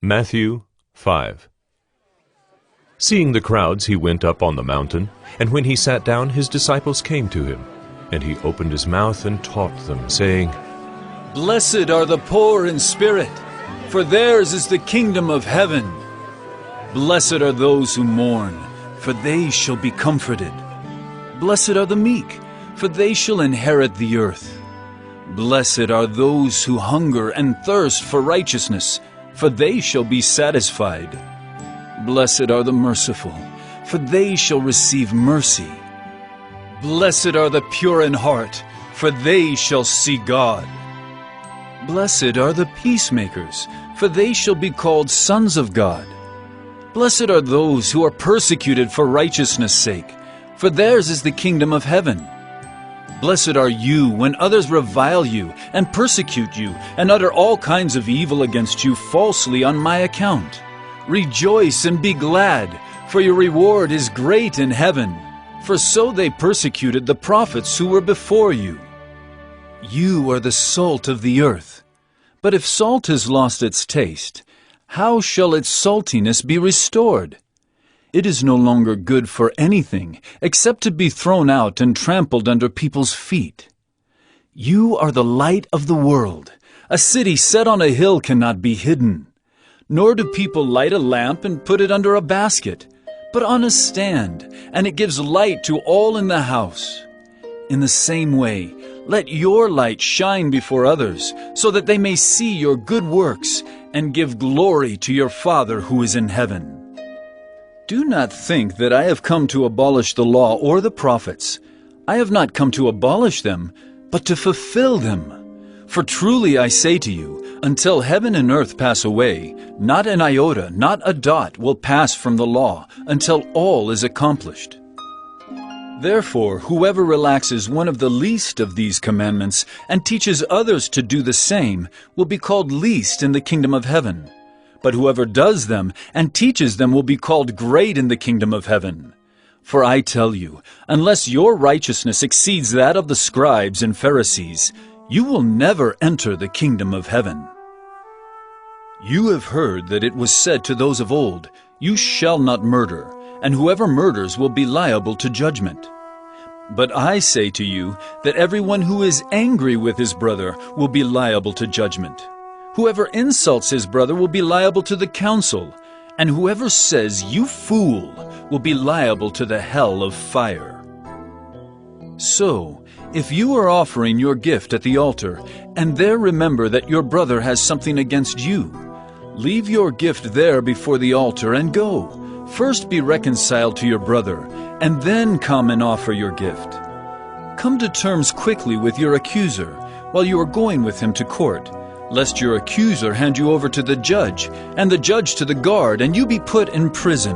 Matthew 5. Seeing the crowds, he went up on the mountain, and when he sat down, his disciples came to him. And he opened his mouth and taught them, saying, Blessed are the poor in spirit, for theirs is the kingdom of heaven. Blessed are those who mourn, for they shall be comforted. Blessed are the meek, for they shall inherit the earth. Blessed are those who hunger and thirst for righteousness, for they shall be satisfied. Blessed are the merciful, for they shall receive mercy. Blessed are the pure in heart, for they shall see God. Blessed are the peacemakers, for they shall be called sons of God. Blessed are those who are persecuted for righteousness' sake, for theirs is the kingdom of heaven. Blessed are you when others revile you and persecute you and utter all kinds of evil against you falsely on my account. Rejoice and be glad, for your reward is great in heaven. For so they persecuted the prophets who were before you. You are the salt of the earth. But if salt has lost its taste, how shall its saltiness be restored? It is no longer good for anything except to be thrown out and trampled under people's feet. You are the light of the world. A city set on a hill cannot be hidden. Nor do people light a lamp and put it under a basket, but on a stand, and it gives light to all in the house. In the same way, let your light shine before others, so that they may see your good works and give glory to your Father who is in heaven. Do not think that I have come to abolish the law or the prophets. I have not come to abolish them, but to fulfill them. For truly I say to you, until heaven and earth pass away, not an iota, not a dot will pass from the law, until all is accomplished. Therefore, whoever relaxes one of the least of these commandments and teaches others to do the same will be called least in the kingdom of heaven. But whoever does them and teaches them will be called great in the kingdom of heaven. For I tell you, unless your righteousness exceeds that of the scribes and Pharisees, you will never enter the kingdom of heaven. You have heard that it was said to those of old, You shall not murder, and whoever murders will be liable to judgment. But I say to you that everyone who is angry with his brother will be liable to judgment. Whoever insults his brother will be liable to the council, and whoever says, You fool, will be liable to the hell of fire. So, if you are offering your gift at the altar, and there remember that your brother has something against you, leave your gift there before the altar and go. First be reconciled to your brother, and then come and offer your gift. Come to terms quickly with your accuser while you are going with him to court, lest your accuser hand you over to the judge, and the judge to the guard, and you be put in prison.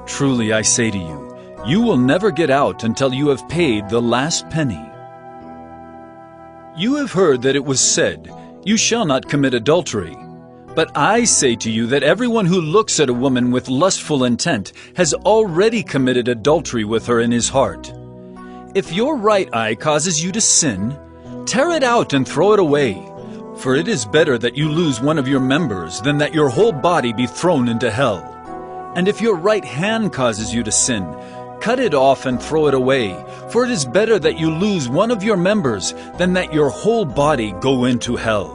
Truly I say to you, you will never get out until you have paid the last penny. You have heard that it was said, You shall not commit adultery. But I say to you that everyone who looks at a woman with lustful intent has already committed adultery with her in his heart. If your right eye causes you to sin, tear it out and throw it away. For it is better that you lose one of your members than that your whole body be thrown into hell. And if your right hand causes you to sin, cut it off and throw it away. For it is better that you lose one of your members than that your whole body go into hell.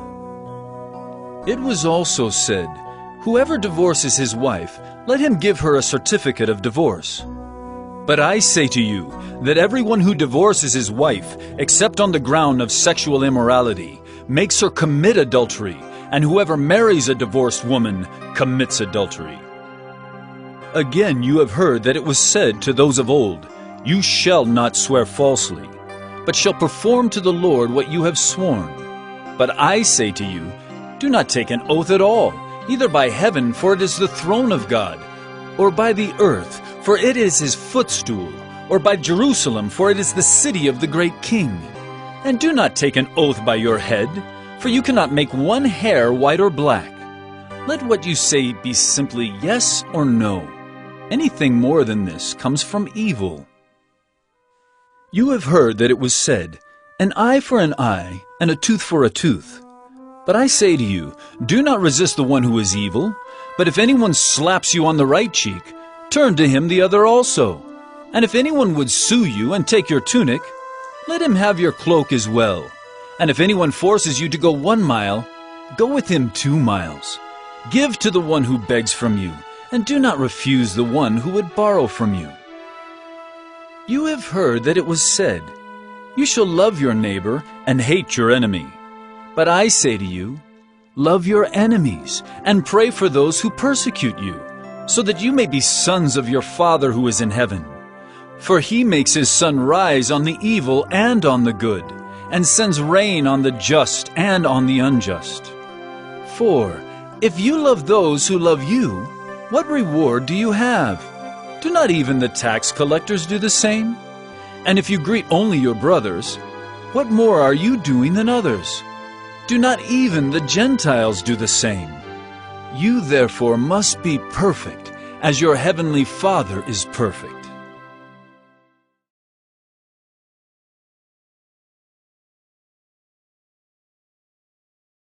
It was also said, Whoever divorces his wife, let him give her a certificate of divorce. But I say to you that everyone who divorces his wife, except on the ground of sexual immorality, makes her commit adultery, and whoever marries a divorced woman commits adultery. Again you have heard that it was said to those of old, You shall not swear falsely, but shall perform to the Lord what you have sworn. But I say to you, Do not take an oath at all, either by heaven, for it is the throne of God, or by the earth, for it is his footstool, or by Jerusalem, for it is the city of the great King. And do not take an oath by your head, for you cannot make one hair white or black. Let what you say be simply yes or no. Anything more than this comes from evil. You have heard that it was said, An eye for an eye, and a tooth for a tooth. But I say to you, do not resist the one who is evil, but if anyone slaps you on the right cheek, turn to him the other also. And if anyone would sue you and take your tunic, let him have your cloak as well. And if anyone forces you to go 1 mile, go with him 2 miles. Give to the one who begs from you, and do not refuse the one who would borrow from you. You have heard that it was said, you shall love your neighbor and hate your enemy. But I say to you, love your enemies and pray for those who persecute you, so that you may be sons of your Father who is in heaven. For he makes his sun rise on the evil and on the good, and sends rain on the just and on the unjust. For if you love those who love you, what reward do you have? Do not even the tax collectors do the same? And if you greet only your brothers, what more are you doing than others? Do not even the Gentiles do the same? You therefore must be perfect, as your heavenly Father is perfect.